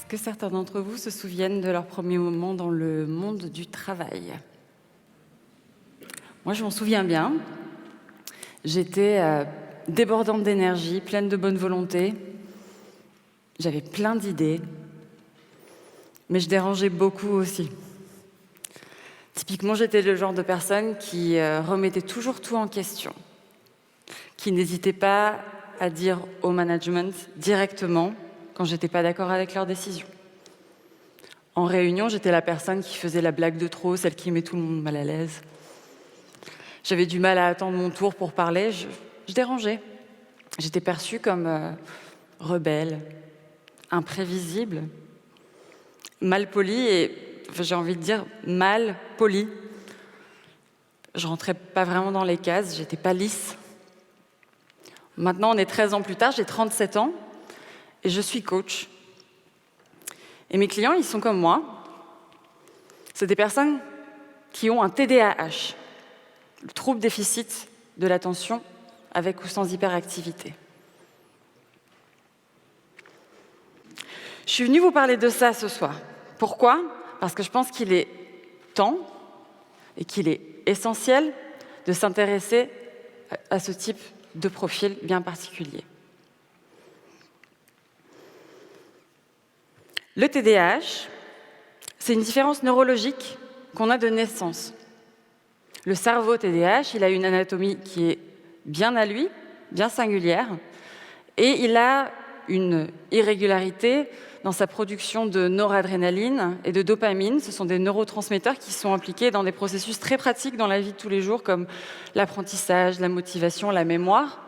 que certains d'entre vous se souviennent de leur premier moment dans le monde du travail? Moi, je m'en souviens bien. J'étais débordante d'énergie, pleine de bonne volonté. J'avais plein d'idées, mais je dérangeais beaucoup aussi. Typiquement, j'étais le genre de personne qui remettait toujours tout en question, qui n'hésitait pas à dire au management directement quand j'étais pas d'accord avec leurs décisions. En réunion, j'étais la personne qui faisait la blague de trop, celle qui met tout le monde mal à l'aise. J'avais du mal à attendre mon tour pour parler, je dérangeais. J'étais perçue comme rebelle, imprévisible, mal polie et, j'ai envie de dire, mal polie. Je rentrais pas vraiment dans les cases, j'étais pas lisse. Maintenant, on est 13 ans plus tard, j'ai 37 ans et je suis coach. Et mes clients, ils sont comme moi. C'est des personnes qui ont un TDAH, le trouble déficit de l'attention avec ou sans hyperactivité. Je suis venue vous parler de ça ce soir. Pourquoi ? Parce que je pense qu'il est temps et qu'il est essentiel de s'intéresser à ce type de profil bien particulier. Le TDAH, c'est une différence neurologique qu'on a de naissance. Le cerveau TDAH, il a une anatomie qui est bien à lui, bien singulière, et il a une irrégularité dans sa production de noradrénaline et de dopamine. Ce sont des neurotransmetteurs qui sont impliqués dans des processus très pratiques dans la vie de tous les jours, comme l'apprentissage, la motivation, la mémoire.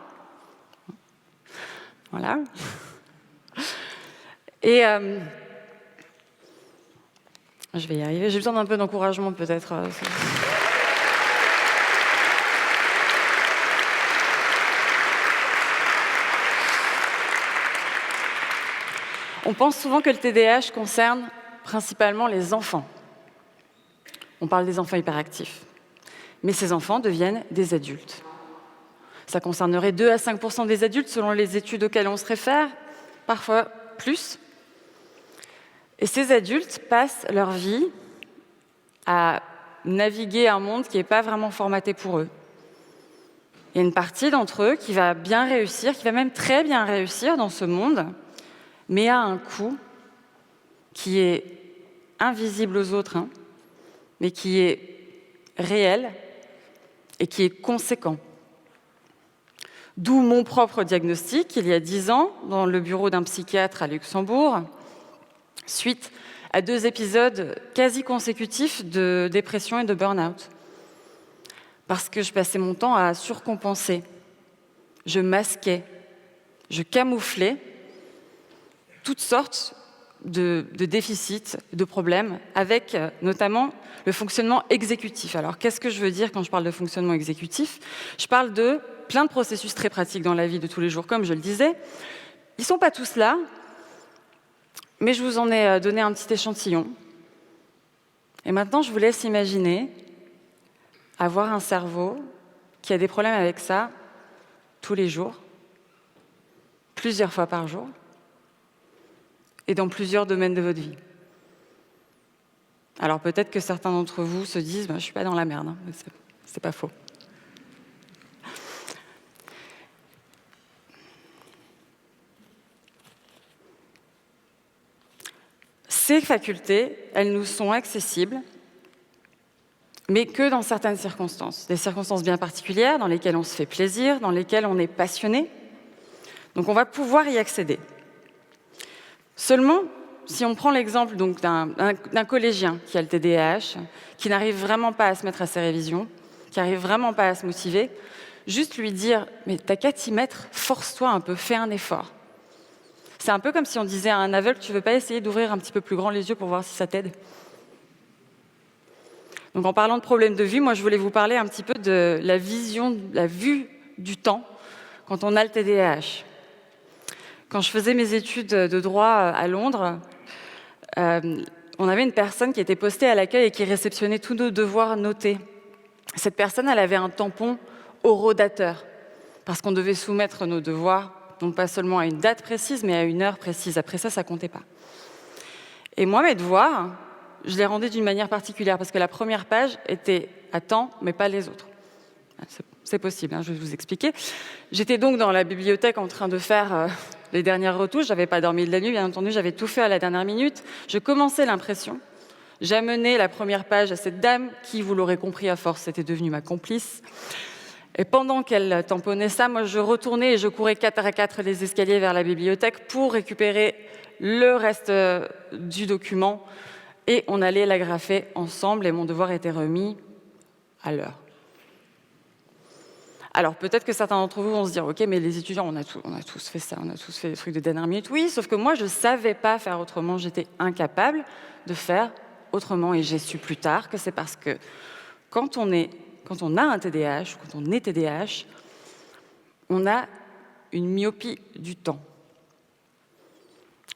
Voilà. Et je vais y arriver. J'ai besoin d'un peu d'encouragement, peut-être. On pense souvent que le TDAH concerne principalement les enfants. On parle des enfants hyperactifs. Mais ces enfants deviennent des adultes. Ça concernerait 2 à 5% des adultes selon les études auxquelles on se réfère, parfois plus. Et ces adultes passent leur vie à naviguer un monde qui n'est pas vraiment formaté pour eux. Il y a une partie d'entre eux qui va bien réussir, qui va même très bien réussir dans ce monde, mais à un coût qui est invisible aux autres, mais qui est réel et qui est conséquent. D'où mon propre diagnostic, il y a 10 ans, dans le bureau d'un psychiatre à Luxembourg, suite à 2 épisodes quasi consécutifs de dépression et de burn-out. Parce que je passais mon temps à surcompenser. Je masquais, je camouflais toutes sortes de déficits, de problèmes, avec notamment le fonctionnement exécutif. Alors, qu'est-ce que je veux dire quand je parle de fonctionnement exécutif ? Je parle de plein de processus très pratiques dans la vie de tous les jours, comme je le disais. Ils ne sont pas tous là, mais je vous en ai donné un petit échantillon. Et maintenant, je vous laisse imaginer avoir un cerveau qui a des problèmes avec ça tous les jours, plusieurs fois par jour, et dans plusieurs domaines de votre vie. Alors peut-être que certains d'entre vous se disent je ne suis pas dans la merde, c'est pas faux. Ces facultés, elles nous sont accessibles, mais que dans certaines circonstances. Des circonstances bien particulières, dans lesquelles on se fait plaisir, dans lesquelles on est passionné. Donc on va pouvoir y accéder. Seulement, si on prend l'exemple d'un collégien qui a le TDAH, qui n'arrive vraiment pas à se mettre à ses révisions, qui n'arrive vraiment pas à se motiver, juste lui dire « mais t'as qu'à t'y mettre, force-toi un peu, fais un effort ». C'est un peu comme si on disait à un aveugle « tu veux pas essayer d'ouvrir un petit peu plus grand les yeux pour voir si ça t'aide ?» Donc en parlant de problèmes de vue, moi je voulais vous parler un petit peu de la vue du temps quand on a le TDAH. Quand je faisais mes études de droit à Londres, on avait une personne qui était postée à l'accueil et qui réceptionnait tous nos devoirs notés. Cette personne, elle avait un tampon horodateur, parce qu'on devait soumettre nos devoirs, non pas seulement à une date précise, mais à une heure précise. Après ça, ça comptait pas. Et moi, mes devoirs, je les rendais d'une manière particulière, parce que la première page était à temps, mais pas les autres. C'est possible, hein, je vais vous expliquer. J'étais donc dans la bibliothèque en train de faire les dernières retouches. Je n'avais pas dormi de la nuit, bien entendu, j'avais tout fait à la dernière minute. Je commençais l'impression. J'amenais la première page à cette dame qui, vous l'aurez compris à force, était devenue ma complice. Et pendant qu'elle tamponnait ça, moi je retournais et je courais 4 à 4 les escaliers vers la bibliothèque pour récupérer le reste du document. Et on allait l'agrafer ensemble et mon devoir était remis à l'heure. Alors peut-être que certains d'entre vous vont se dire « Ok, mais les étudiants, on a tous fait ça, on a tous fait des trucs de dernière minute. » Oui, sauf que moi, je ne savais pas faire autrement. J'étais incapable de faire autrement. Et j'ai su plus tard que c'est parce que quand on a un TDAH, quand on est TDAH, on a une myopie du temps.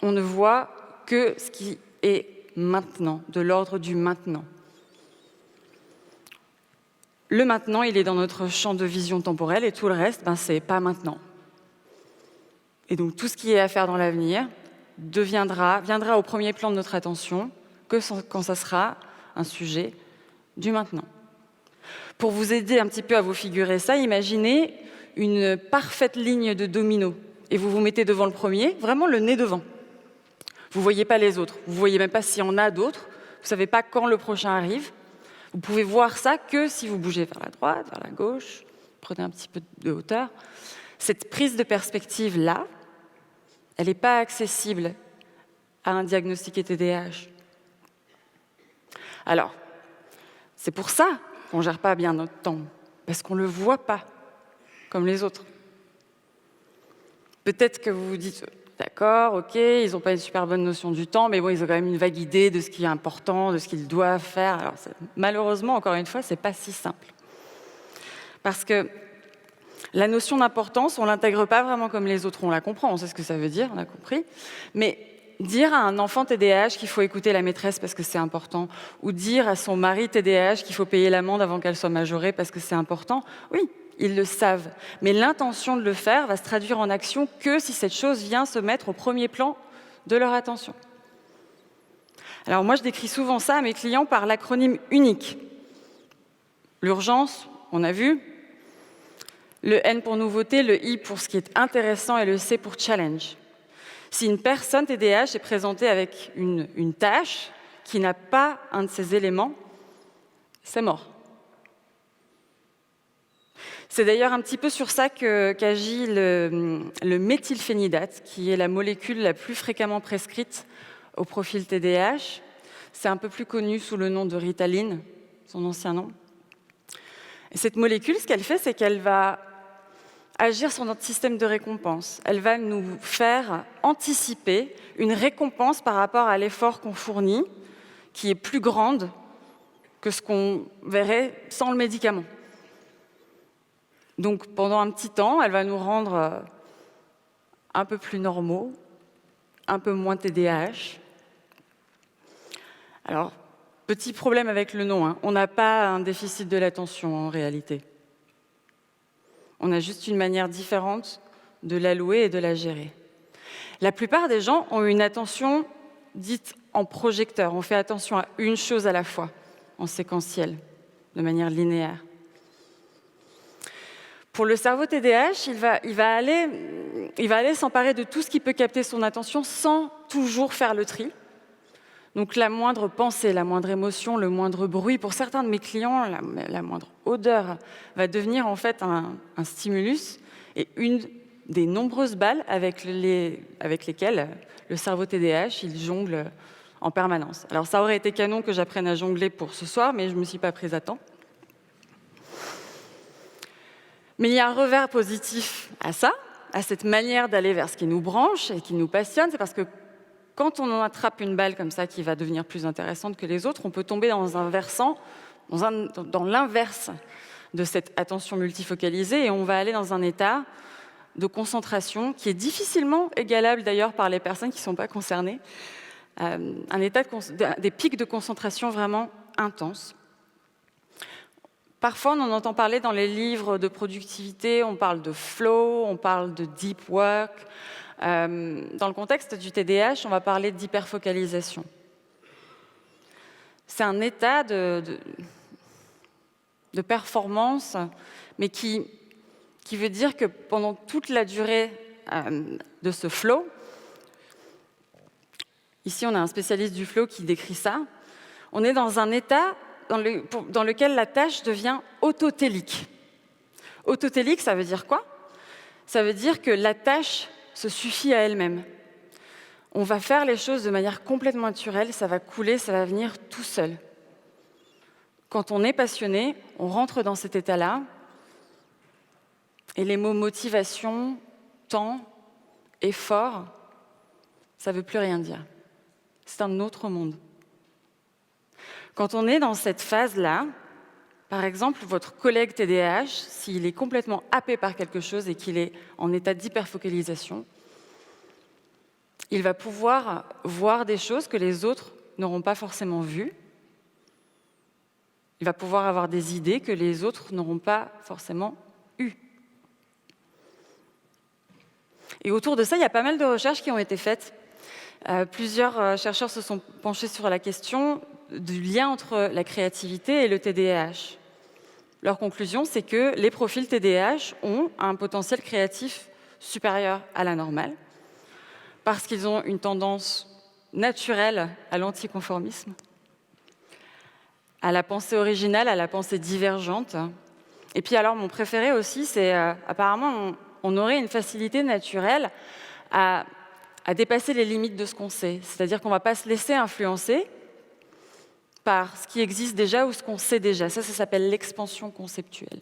On ne voit que ce qui est maintenant, de l'ordre du maintenant. Le maintenant, il est dans notre champ de vision temporelle et tout le reste, c'est pas maintenant. Et donc tout ce qui est à faire dans l'avenir viendra au premier plan de notre attention quand ça sera un sujet du maintenant. Pour vous aider un petit peu à vous figurer ça, imaginez une parfaite ligne de domino et vous vous mettez devant le premier, vraiment le nez devant. Vous ne voyez pas les autres, vous ne voyez même pas s'il y en a d'autres, vous ne savez pas quand le prochain arrive. Vous pouvez voir ça que si vous bougez vers la droite, vers la gauche, prenez un petit peu de hauteur. Cette prise de perspective-là, elle n'est pas accessible à un diagnostic TDAH. Alors, c'est pour ça qu'on ne gère pas bien notre temps, parce qu'on ne le voit pas comme les autres. Peut-être que vous vous dites, d'accord, ok, ils n'ont pas une super bonne notion du temps, mais bon, ils ont quand même une vague idée de ce qui est important, de ce qu'ils doivent faire. Alors, malheureusement, encore une fois, ce n'est pas si simple. Parce que la notion d'importance, on ne l'intègre pas vraiment comme les autres, on la comprend, on sait ce que ça veut dire, on a compris. Mais dire à un enfant TDAH qu'il faut écouter la maîtresse parce que c'est important, ou dire à son mari TDAH qu'il faut payer l'amende avant qu'elle soit majorée parce que c'est important, oui, ils le savent. Mais l'intention de le faire va se traduire en action que si cette chose vient se mettre au premier plan de leur attention. Alors moi, je décris souvent ça à mes clients par l'acronyme unique. L'urgence, on a vu. Le N pour nouveauté, le I pour ce qui est intéressant et le C pour challenge. Si une personne TDAH est présentée avec une tâche qui n'a pas un de ces éléments, c'est mort. C'est d'ailleurs un petit peu sur ça qu'agit le méthylphénidate, qui est la molécule la plus fréquemment prescrite au profil TDAH. C'est un peu plus connu sous le nom de Ritaline, son ancien nom. Et cette molécule, ce qu'elle fait, c'est qu'elle va agir sur notre système de récompense. Elle va nous faire anticiper une récompense par rapport à l'effort qu'on fournit, qui est plus grande que ce qu'on verrait sans le médicament. Donc, pendant un petit temps, elle va nous rendre un peu plus normaux, un peu moins TDAH. Alors, petit problème avec le nom, hein. On n'a pas un déficit de l'attention en réalité. On a juste une manière différente de l'allouer et de la gérer. La plupart des gens ont une attention dite en projecteur. On fait attention à une chose à la fois, en séquentiel, de manière linéaire. Pour le cerveau TDAH, il va aller s'emparer de tout ce qui peut capter son attention sans toujours faire le tri. Donc la moindre pensée, la moindre émotion, le moindre bruit, pour certains de mes clients, la moindre odeur va devenir en fait un stimulus et une des nombreuses balles avec lesquelles le cerveau TDAH il jongle en permanence. Alors ça aurait été canon que j'apprenne à jongler pour ce soir, mais je ne me suis pas prise à temps. Mais il y a un revers positif à ça, à cette manière d'aller vers ce qui nous branche et qui nous passionne, c'est parce que quand on attrape une balle comme ça qui va devenir plus intéressante que les autres, on peut tomber dans un versant, dans l'inverse de cette attention multifocalisée et on va aller dans un état de concentration qui est difficilement égalable d'ailleurs par les personnes qui ne sont pas concernées, un état des pics de concentration vraiment intenses. Parfois, on en entend parler dans les livres de productivité, on parle de flow, on parle de deep work. Dans le contexte du TDAH, on va parler d'hyperfocalisation. C'est un état de performance, mais qui veut dire que pendant toute la durée de ce flow, ici on a un spécialiste du flow qui décrit ça, on est dans un état dans lequel la tâche devient autotélique. Autotélique, ça veut dire quoi? Ça veut dire que la tâche se suffit à elle-même. On va faire les choses de manière complètement naturelle, ça va couler, ça va venir tout seul. Quand on est passionné, on rentre dans cet état-là, et les mots motivation, temps, effort, ça ne veut plus rien dire. C'est un autre monde. Quand on est dans cette phase-là, par exemple, votre collègue TDAH, s'il est complètement happé par quelque chose et qu'il est en état d'hyperfocalisation, il va pouvoir voir des choses que les autres n'auront pas forcément vues. Il va pouvoir avoir des idées que les autres n'auront pas forcément eues. Et autour de ça, il y a pas mal de recherches qui ont été faites. Plusieurs chercheurs se sont penchés sur la question du lien entre la créativité et le TDAH. Leur conclusion, c'est que les profils TDAH ont un potentiel créatif supérieur à la normale, parce qu'ils ont une tendance naturelle à l'anticonformisme, à la pensée originale, à la pensée divergente. Et puis alors, mon préféré aussi, c'est apparemment, on aurait une facilité naturelle à dépasser les limites de ce qu'on sait. C'est-à-dire qu'on ne va pas se laisser influencer par ce qui existe déjà ou ce qu'on sait déjà. Ça s'appelle l'expansion conceptuelle.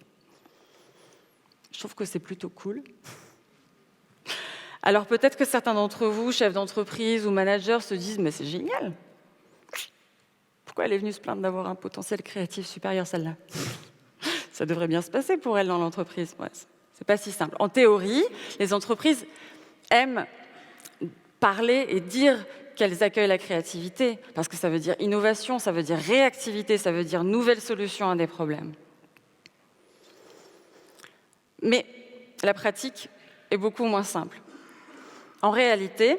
Je trouve que c'est plutôt cool. Alors peut-être que certains d'entre vous, chefs d'entreprise ou managers, se disent « mais c'est génial ! Pourquoi elle est venue se plaindre d'avoir un potentiel créatif supérieur, celle-là ?» Ça devrait bien se passer pour elle dans l'entreprise. Ouais, c'est pas si simple. En théorie, les entreprises aiment parler et dire qu'elles accueillent la créativité, parce que ça veut dire innovation, ça veut dire réactivité, ça veut dire nouvelles solutions à des problèmes. Mais la pratique est beaucoup moins simple. En réalité,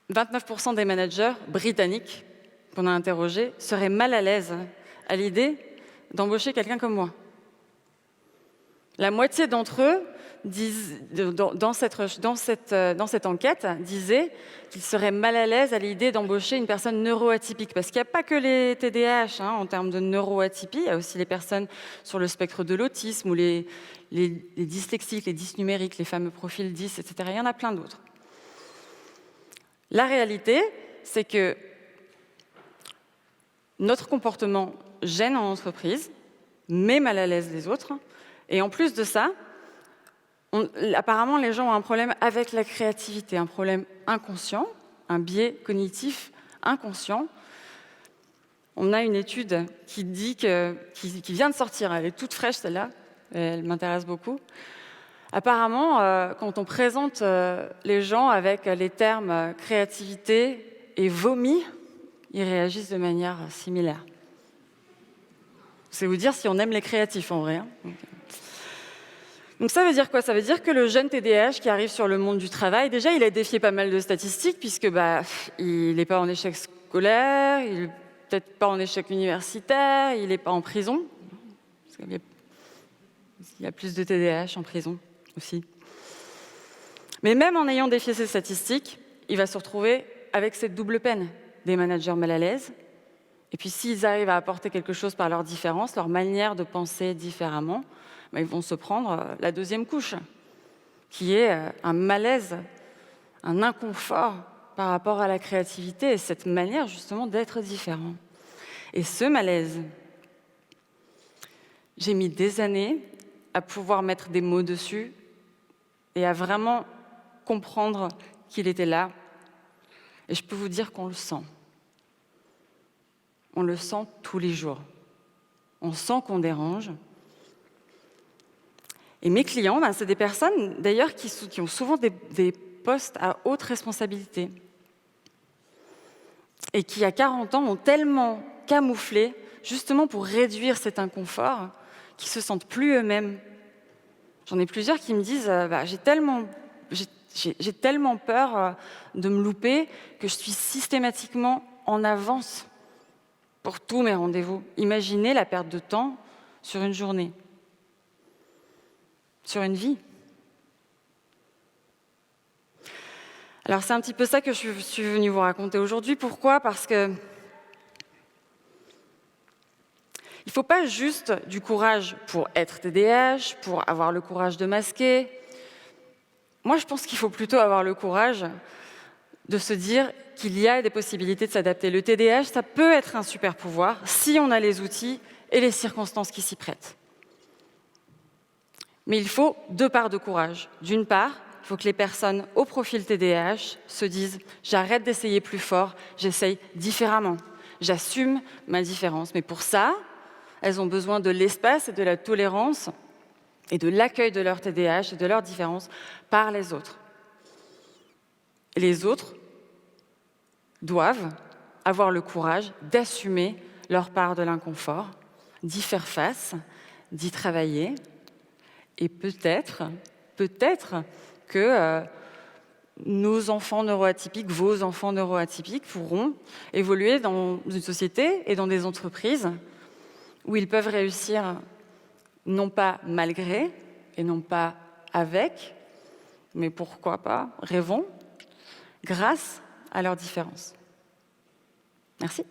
« 29% des managers britanniques qu'on a interrogés seraient mal à l'aise à l'idée d'embaucher quelqu'un comme moi. La moitié d'entre eux, dans cette enquête, disaient qu'ils seraient mal à l'aise à l'idée d'embaucher une personne neuroatypique. Parce qu'il n'y a pas que les TDAH en termes de neuroatypie, il y a aussi les personnes sur le spectre de l'autisme ou les dyslexiques, les dysnumériques, les fameux profils 10, etc. Il y en a plein d'autres. La réalité, c'est que notre comportement gêne en entreprise, met mal à l'aise les autres. Et en plus de ça, apparemment, les gens ont un problème avec la créativité, un problème inconscient, un biais cognitif inconscient. On a une étude qui vient de sortir, elle est toute fraîche celle-là, elle m'intéresse beaucoup. Apparemment, quand on présente les gens avec les termes créativité et vomi, ils réagissent de manière similaire. C'est vous dire si on aime les créatifs en vrai. Hein. Donc ça veut dire quoi? Ça veut dire que le jeune TDAH qui arrive sur le monde du travail, déjà il a défié pas mal de statistiques puisque il n'est pas en échec scolaire, il n'est peut-être pas en échec universitaire, il n'est pas en prison. Parce qu'il y a plus de TDAH en prison aussi. Mais même en ayant défié ces statistiques, il va se retrouver avec cette double peine, des managers mal à l'aise. Et puis s'ils arrivent à apporter quelque chose par leur différence, leur manière de penser différemment, ils vont se prendre la deuxième couche, qui est un malaise, un inconfort par rapport à la créativité et cette manière justement d'être différent. Et ce malaise, j'ai mis des années à pouvoir mettre des mots dessus et à vraiment comprendre qu'il était là. Et je peux vous dire qu'on le sent. On le sent tous les jours. On sent qu'on dérange. Et mes clients, c'est des personnes d'ailleurs qui ont souvent des postes à haute responsabilité et qui, à 40 ans, ont tellement camouflé, justement pour réduire cet inconfort, qu'ils ne se sentent plus eux-mêmes. J'en ai plusieurs qui me disent j'ai J'ai tellement peur de me louper que je suis systématiquement en avance pour tous mes rendez-vous. Imaginez la perte de temps sur une journée, sur une vie. Alors c'est un petit peu ça que je suis venue vous raconter aujourd'hui. Pourquoi ? Parce que il ne faut pas juste du courage pour être TDAH, pour avoir le courage de masquer. Moi, je pense qu'il faut plutôt avoir le courage de se dire qu'il y a des possibilités de s'adapter. Le TDAH, ça peut être un super pouvoir si on a les outils et les circonstances qui s'y prêtent. Mais il faut deux parts de courage. D'une part, il faut que les personnes au profil TDAH se disent « j'arrête d'essayer plus fort, j'essaye différemment, j'assume ma différence ». Mais pour ça, elles ont besoin de l'espace et de la tolérance et de l'accueil de leur TDAH et de leur différence par les autres. Et les autres doivent avoir le courage d'assumer leur part de l'inconfort, d'y faire face, d'y travailler. Et peut-être que nos enfants neuroatypiques, vos enfants neuroatypiques pourront évoluer dans une société et dans des entreprises où ils peuvent réussir non pas malgré et non pas avec, mais pourquoi pas, rêvons, grâce à leurs différences. Merci.